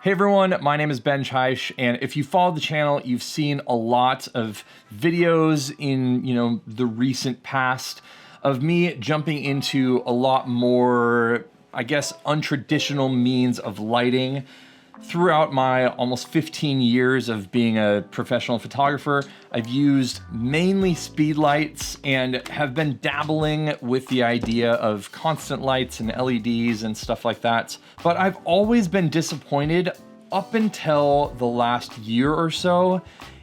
Hey everyone, my name is Ben Chaish, and if you follow the channel, you've seen a lot of videos in, the recent past of me jumping into a lot more, I guess, untraditional means of lighting. Throughout my almost 15 years of being a professional photographer, I've used mainly speed lights and have been dabbling with the idea of constant lights and LEDs and stuff like that. But I've always been disappointed up until the last year or so.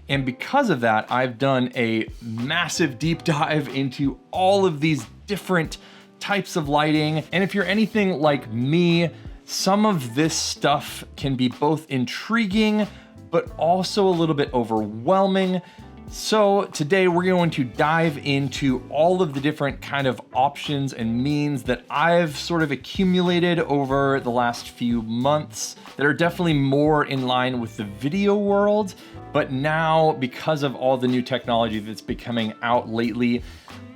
And because of that, I've done a massive deep dive into all of these different types of lighting. And if you're anything like me, some of this stuff can be both intriguing, but also a little bit overwhelming. So today we're going to dive into all of the different kind of options and means that I've sort of accumulated over the last few months that are definitely more in line with the video world. But now, because of all the new technology that's been coming out lately,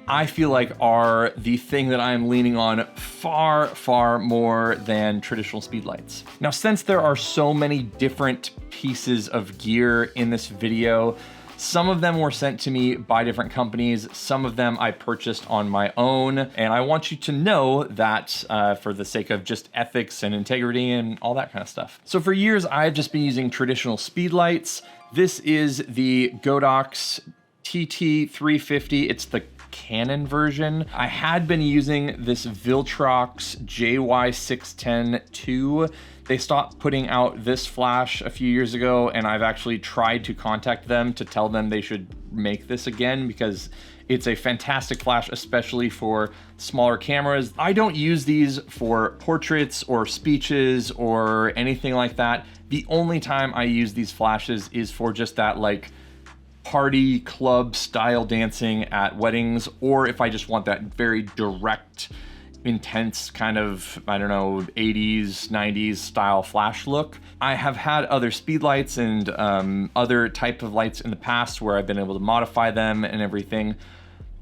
I feel like are the thing that I'm leaning on far, far more than traditional speed lights. Now, since there are so many different pieces of gear in this video, some of them were sent to me by different companies. Some of them I purchased on my own. And I want you to know that for the sake of just ethics and integrity and all that kind of stuff. So for years, I've just been using traditional speed lights. This is the Godox TT350. It's the Canon version. I had been using this Viltrox JY610-2. They stopped putting out this flash a few years ago, and I've actually tried to contact them to tell them they should make this again because it's a fantastic flash, especially for smaller cameras. I don't use these for portraits or speeches or anything like that. The only time I use these flashes is for just that like party club style dancing at weddings, or if I just want that very direct, intense kind of, I don't know, 80s, 90s style flash look. I have had other speed lights and other type of lights in the past where I've been able to modify them and everything,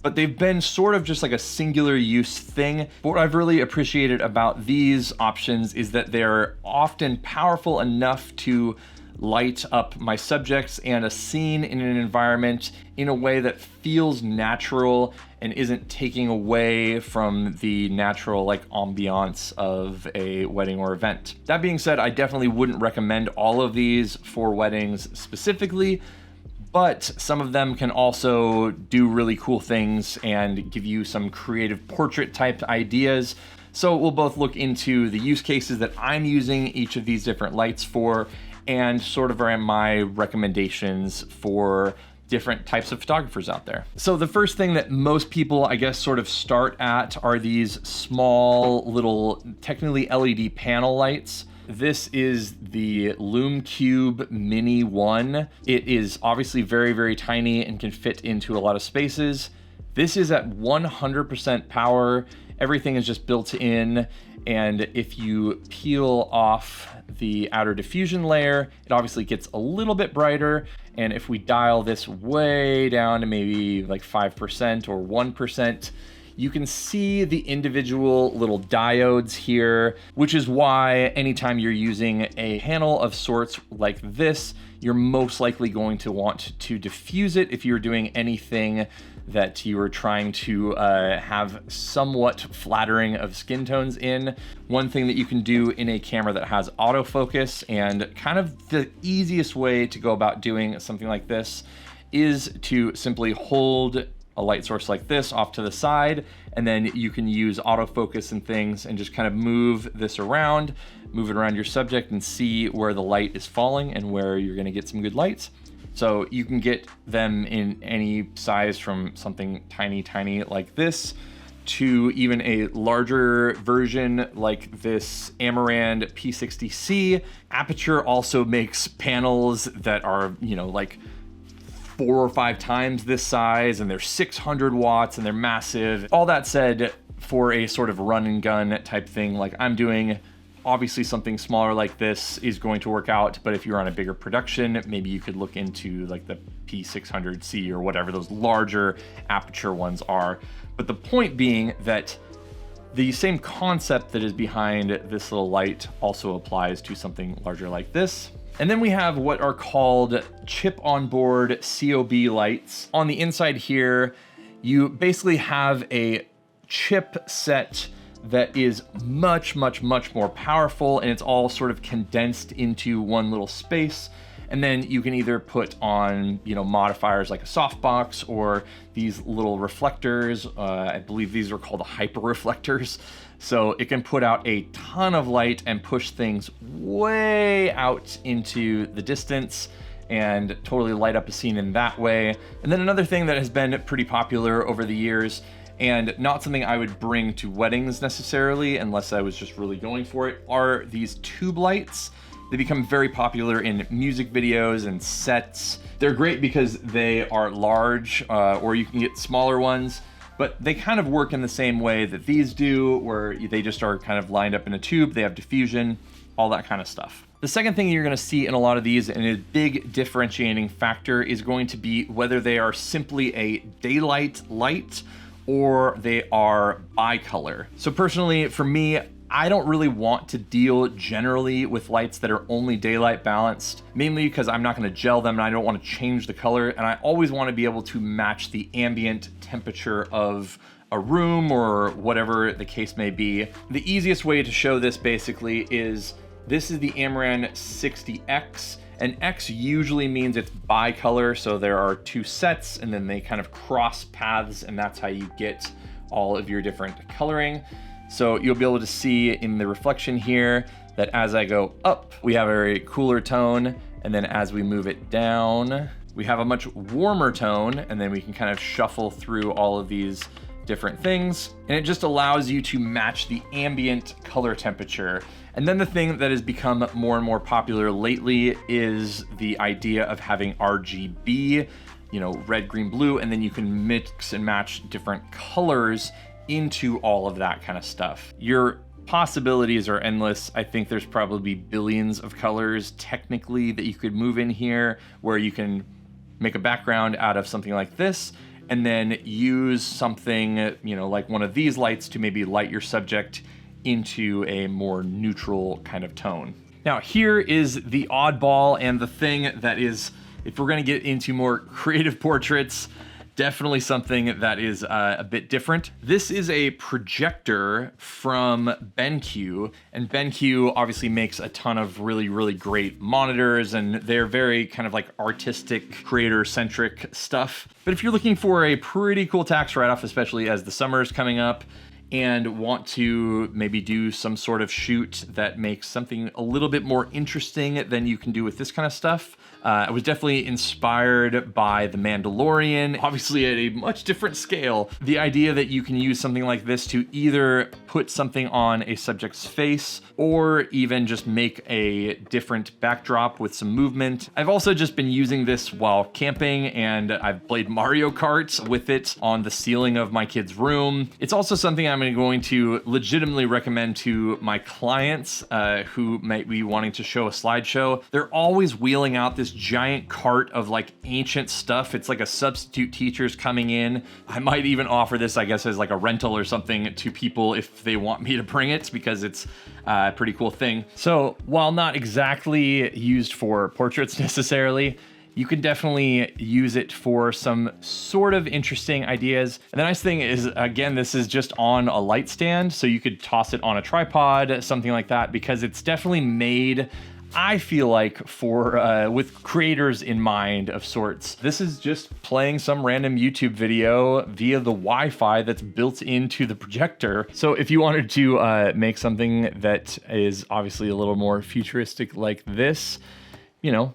but they've been sort of just like a singular use thing. But what I've really appreciated about these options is that they're often powerful enough to light up my subjects and a scene in an environment in a way that feels natural and isn't taking away from the natural like ambiance of a wedding or event. That being said, I definitely wouldn't recommend all of these for weddings specifically, but some of them can also do really cool things and give you some creative portrait type ideas. So we'll both look into the use cases that I'm using each of these different lights for and sort of are my recommendations for different types of photographers out there. So the first thing that most people, I guess, sort of start at are these small little, technically LED panel lights. This is the Lume Cube Mini 1. It is obviously very, very tiny and can fit into a lot of spaces. This is at 100% power. Everything is just built in. And if you peel off the outer diffusion layer, it obviously gets a little bit brighter. And if we dial this way down to maybe like 5% or 1%, you can see the individual little diodes here, which is why anytime you're using a panel of sorts like this, you're most likely going to want to diffuse it if you're doing anything that you are trying to have somewhat flattering of skin tones in. One thing that you can do in a camera that has autofocus, and kind of the easiest way to go about doing something like this is to simply hold a light source like this off to the side, and then you can use autofocus and things and just kind of move this around, move it around your subject and see where the light is falling and where you're gonna get some good lights. So you can get them in any size from something tiny like this to even a larger version like this Amarand P60C. Aperture also makes panels that are, like 4 or 5 times this size, and they're 600 watts and they're massive. All that said, for a sort of run and gun type thing like I'm doing, obviously something smaller like this is going to work out, but if you're on a bigger production, maybe you could look into like the P600C or whatever those larger aperture ones are. But the point being that The same concept that is behind this little light also applies to something larger like this. And then we have what are called chip on board COB lights. On the inside here, you basically have a chip set that is much more powerful, and it's all sort of condensed into one little space. And then you can either put on, modifiers like a softbox or these little reflectors. I believe these are called the hyper reflectors. So it can put out a ton of light and push things way out into the distance and totally light up a scene in that way. And then another thing that has been pretty popular over the years, and not something I would bring to weddings necessarily unless I was just really going for it, are these tube lights. They become very popular in music videos and sets. They're great because they are large, or you can get smaller ones, but they kind of work in the same way that these do, where they just are kind of lined up in a tube, they have diffusion, all that kind of stuff. The second thing you're gonna see in a lot of these, and a big differentiating factor, is going to be whether they are simply a daylight light or they are bicolor. So personally, for me, I don't really want to deal generally with lights that are only daylight balanced, mainly because I'm not gonna gel them and I don't want to change the color, and I always want to be able to match the ambient temperature of a room or whatever the case may be. The easiest way to show this basically is, this is the Amaran 60X, and X usually means it's bicolor, so there are two sets and then they kind of cross paths, and that's how you get all of your different coloring. So you'll be able to see in the reflection here that as I go up, we have a very cooler tone, and then as we move it down, we have a much warmer tone, and then we can kind of shuffle through all of these different things, and it just allows you to match the ambient color temperature. And then the thing that has become more and more popular lately is the idea of having RGB, red, green, blue, and then you can mix and match different colors into all of that kind of stuff. Your possibilities are endless. I think there's probably billions of colors technically that you could move in here, where you can make a background out of something like this and then use something, like one of these lights to maybe light your subject into a more neutral kind of tone. Now, here is the oddball, and the thing that is, if we're gonna get into more creative portraits, definitely something that is a bit different. This is a projector from BenQ, and BenQ obviously makes a ton of really great monitors, and they're very kind of like artistic, creator-centric stuff. But if you're looking for a pretty cool tax write-off, especially as the summer is coming up, and want to maybe do some sort of shoot that makes something a little bit more interesting than you can do with this kind of stuff, I was definitely inspired by The Mandalorian, obviously at a much different scale. The idea that you can use something like this to either put something on a subject's face or even just make a different backdrop with some movement. I've also just been using this while camping, and I've played Mario Kart with it on the ceiling of my kid's room. It's also something I'm going to legitimately recommend to my clients who might be wanting to show a slideshow. They're always wheeling out this giant cart of like ancient stuff. It's like a substitute teacher's coming in. I might even offer this, I guess, as like a rental or something to people if they want me to bring it, because it's a pretty cool thing. So while not exactly used for portraits necessarily, you can definitely use it for some sort of interesting ideas. And the nice thing is, again, this is just on a light stand, so you could toss it on a tripod, something like that, because it's definitely made, I feel like, for with creators in mind of sorts. This is just playing some random YouTube video via the Wi-Fi that's built into the projector. So if you wanted to make something that is obviously a little more futuristic like this,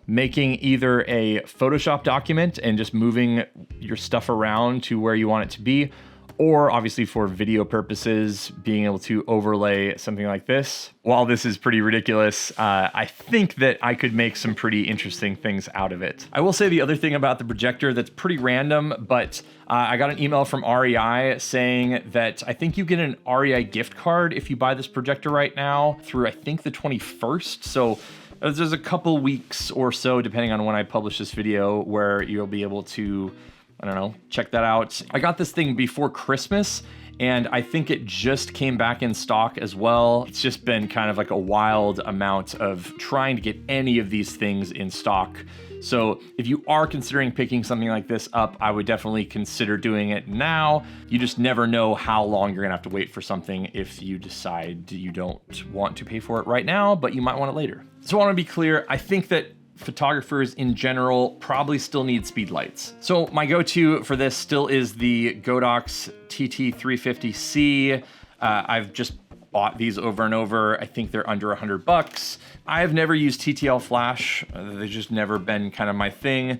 making either a Photoshop document and just moving your stuff around to where you want it to be, or obviously for video purposes, being able to overlay something like this. While this is pretty ridiculous, I think that I could make some pretty interesting things out of it. I will say the other thing about the projector that's pretty random, but I got an email from REI saying that I think you get an REI gift card if you buy this projector right now through, I think, the 21st. So there's a couple weeks or so, depending on when I publish this video, where you'll be able to, I don't know, check that out. I got this thing before Christmas, and I think it just came back in stock as well. It's just been kind of like a wild amount of trying to get any of these things in stock. So if you are considering picking something like this up, I would definitely consider doing it now. You just never know how long you're gonna have to wait for something if you decide you don't want to pay for it right now, but you might want it later. So I wanna be clear, I think that photographers in general probably still need speed lights. So my go-to for this still is the Godox TT350C. I've just bought these over and over. I think they're under $100. I've never used TTL flash. They've just never been kind of my thing.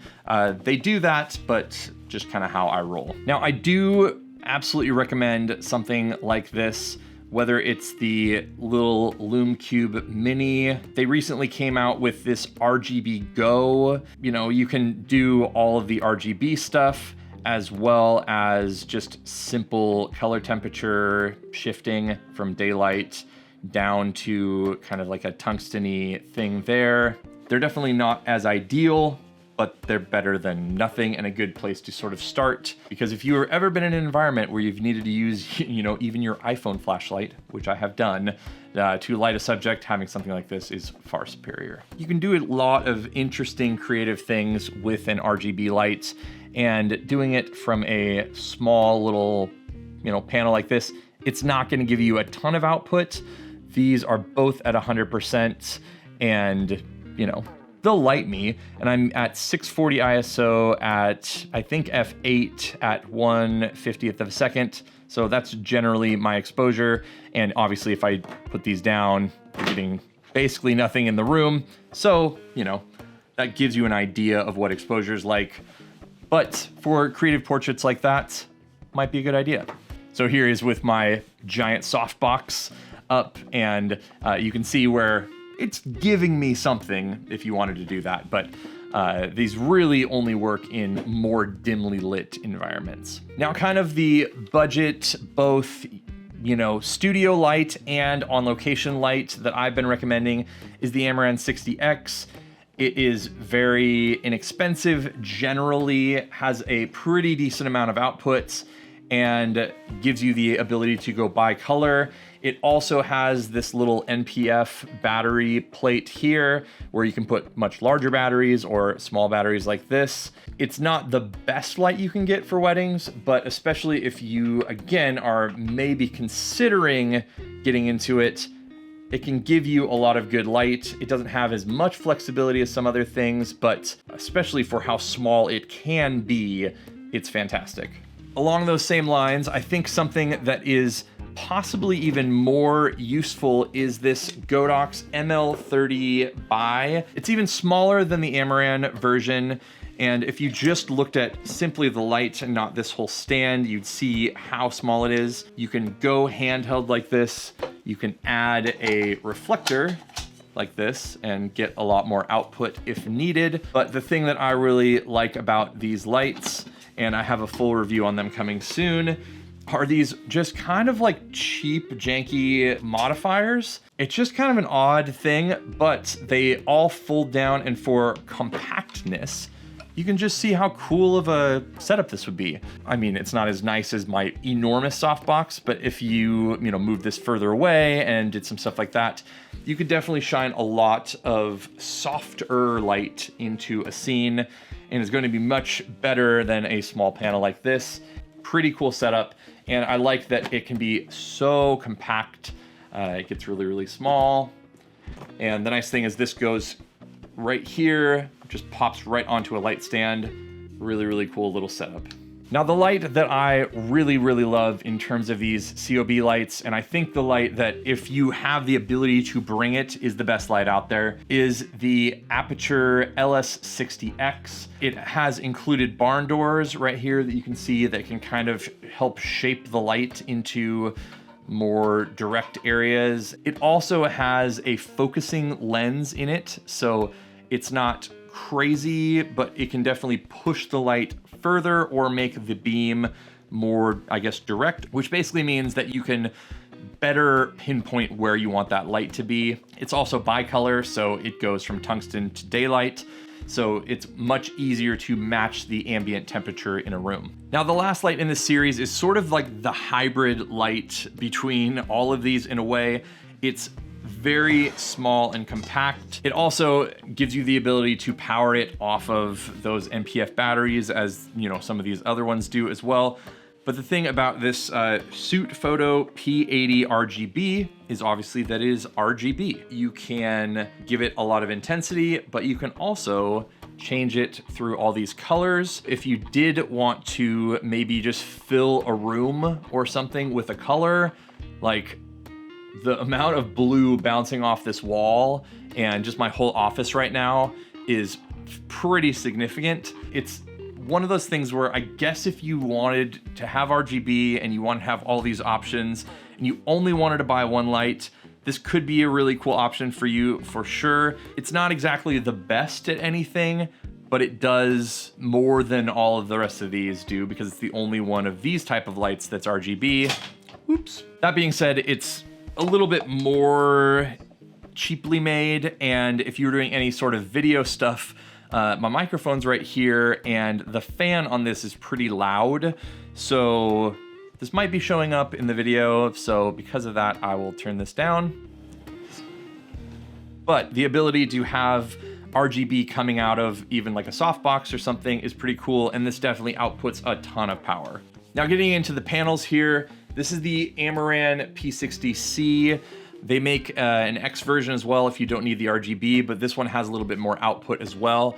They do that, but just kind of how I roll. Now I do absolutely recommend something like this, whether it's the little Lume Cube Mini. They recently came out with this RGB Go. You know, you can do all of the RGB stuff as well as just simple color temperature shifting from daylight down to kind of like a tungsten-y thing there. They're definitely not as ideal, but they're better than nothing and a good place to sort of start. Because if you've ever been in an environment where you've needed to use, you know, even your iPhone flashlight, which I have done, to light a subject, having something like this is far superior. You can do a lot of interesting creative things with an RGB light, and doing it from a small little, you know, panel like this, it's not gonna give you a ton of output. These are both at 100%, and, you know, they'll light me, and I'm at 640 ISO at, I think, f8 at 1/50th of a second. So that's generally my exposure. And obviously if I put these down, you're getting basically nothing in the room. So, you know, that gives you an idea of what exposure is like. But for creative portraits like that, might be a good idea. So here is with my giant softbox up, and you can see where it's giving me something if you wanted to do that, but these really only work in more dimly lit environments. Now, kind of the budget, both, you know, studio light and on location light that I've been recommending is the Amaran 60X. It is very inexpensive, generally has a pretty decent amount of outputs, and gives you the ability to go bi-color. It also has this little NPF battery plate here where you can put much larger batteries or small batteries like this. It's not the best light you can get for weddings, but especially if you, again, are maybe considering getting into it, it can give you a lot of good light. It doesn't have as much flexibility as some other things, but especially for how small it can be, it's fantastic. Along those same lines, I think something that is possibly even more useful is this Godox ML30 Bi. It's even smaller than the Amaran version, and if you just looked at simply the light and not this whole stand, you'd see how small it is. You can go handheld like this. You can add a reflector like this and get a lot more output if needed. But the thing that I really like about these lights, and I have a full review on them coming soon, are these just kind of like cheap, janky modifiers. It's just kind of an odd thing, but they all fold down, and for compactness, you can just see how cool of a setup this would be. I mean, it's not as nice as my enormous softbox, but if you know, move this further away and did some stuff like that, you could definitely shine a lot of softer light into a scene, and it's going to be much better than a small panel like this. Pretty cool setup, and I like that it can be so compact. It gets really, really small, and the nice thing is this goes right here, just pops right onto a light stand. Really, really cool little setup. Now, the light that I really, really love in terms of these COB lights, and I think the light that if you have the ability to bring it is the best light out there, is the Aperture LS60X. It has included barn doors right here that you can see that can kind of help shape the light into more direct areas. It also has a focusing lens in it, so it's not crazy, but it can definitely push the light further or make the beam more, I guess, direct, which basically means that you can better pinpoint where you want that light to be. It's also bicolor, so it goes from tungsten to daylight. So it's much easier to match the ambient temperature in a room. Now, the last light in this series is sort of like the hybrid light between all of these in a way. It's very small and compact. It also gives you the ability to power it off of those NPF batteries, as you know, some of these other ones do as well. But the thing about this Suit Photo P80 RGB is obviously that it is RGB. You can give it a lot of intensity, but you can also change it through all these colors. If you did want to maybe just fill a room or something with a color, like the amount of blue bouncing off this wall and just my whole office right now is pretty significant. It's one of those things where I guess if you wanted to have RGB and you want to have all these options and you only wanted to buy one light, this could be a really cool option for you for sure. It's not exactly the best at anything, but it does more than all of the rest of these do because it's the only one of these type of lights that's RGB. Oops. That being said, it's a little bit more cheaply made, and if you're doing any sort of video stuff, my microphone's right here, and the fan on this is pretty loud, so this might be showing up in the video, so because of that, I will turn this down. But the ability to have RGB coming out of even like a softbox or something is pretty cool, and this definitely outputs a ton of power. Now getting into the panels here, this is the Amaran P60C. They make an X version as well if you don't need the RGB, but this one has a little bit more output as well.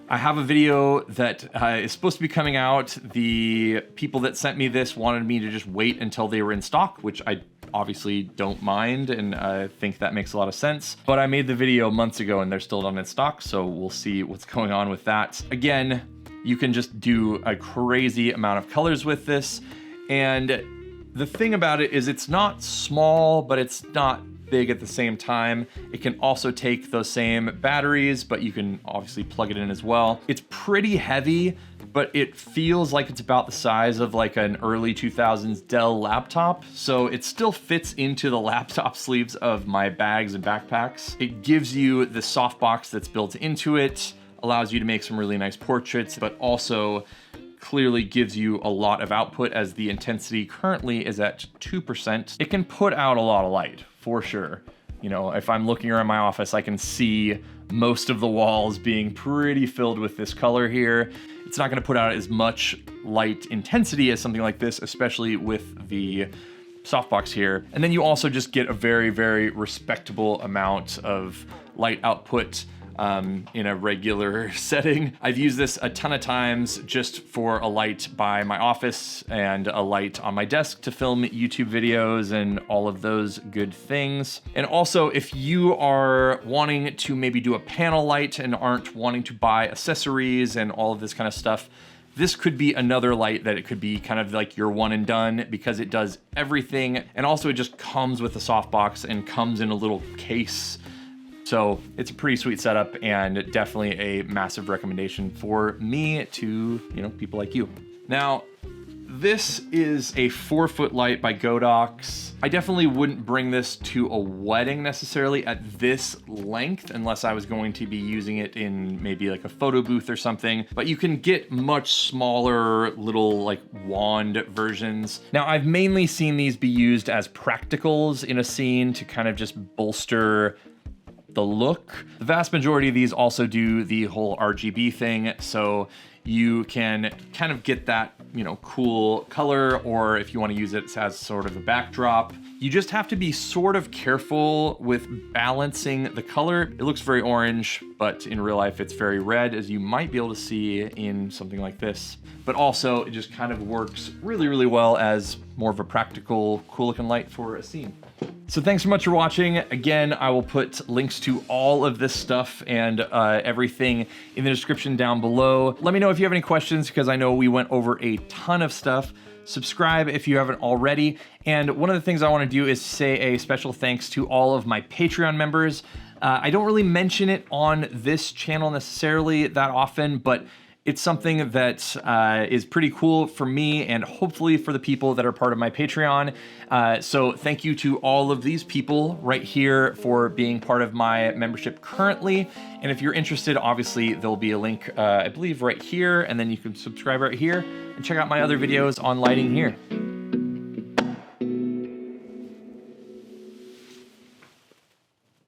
I have a video that is supposed to be coming out. The people that sent me this wanted me to just wait until they were in stock, which I obviously don't mind, and I think that makes a lot of sense. But I made the video months ago and they're still not in stock, so we'll see what's going on with that. Again, you can just do a crazy amount of colors with this, and the thing about it is it's not small, but it's not big at the same time. It can also take those same batteries, but you can obviously plug it in as well. It's pretty heavy, but it feels like it's about the size of like an early 2000s Dell laptop. So it still fits into the laptop sleeves of my bags and backpacks. It gives you the softbox that's built into it, allows you to make some really nice portraits, but also clearly gives you a lot of output as the intensity currently is at 2%. It can put out a lot of light for sure. You know, if I'm looking around my office, I can see most of the walls being pretty filled with this color here. It's not gonna put out as much light intensity as something like this, especially with the softbox here. And then you also just get a very, very respectable amount of light output in a regular setting. I've used this a ton of times just for a light by my office and a light on my desk to film YouTube videos and all of those good things. And also, if you are wanting to maybe do a panel light and aren't wanting to buy accessories and all of this kind of stuff, this could be another light that it could be kind of like your one and done because it does everything. And also it just comes with a softbox and comes in a little case. So it's a pretty sweet setup and definitely a massive recommendation for me to, you know, people like you. Now, this is a 4-foot light by Godox. I definitely wouldn't bring this to a wedding necessarily at this length unless I was going to be using it in maybe like a photo booth or something, but you can get much smaller little like wand versions. Now, I've mainly seen these be used as practicals in a scene to kind of just bolster the look. The vast majority of these also do the whole RGB thing, so you can kind of get that, you know, cool color, or if you want to use it as sort of a backdrop. You just have to be sort of careful with balancing the color. It looks very orange, but in real life it's very red, as you might be able to see in something like this. But also it just kind of works really, really well as more of a practical, cool looking light for a scene. So thanks so much for watching. Again, I will put links to all of this stuff and everything in the description down below. Let me know if you have any questions, because I know we went over a ton of stuff. Subscribe if you haven't already. And one of the things I want to do is say a special thanks to all of my Patreon members. I don't really mention it on this channel necessarily that often, but It's something that is pretty cool for me and hopefully for the people that are part of my Patreon. So thank you to all of these people right here for being part of my membership currently. And if you're interested, obviously there'll be a link, I believe right here, and then you can subscribe right here and check out my other videos on lighting here.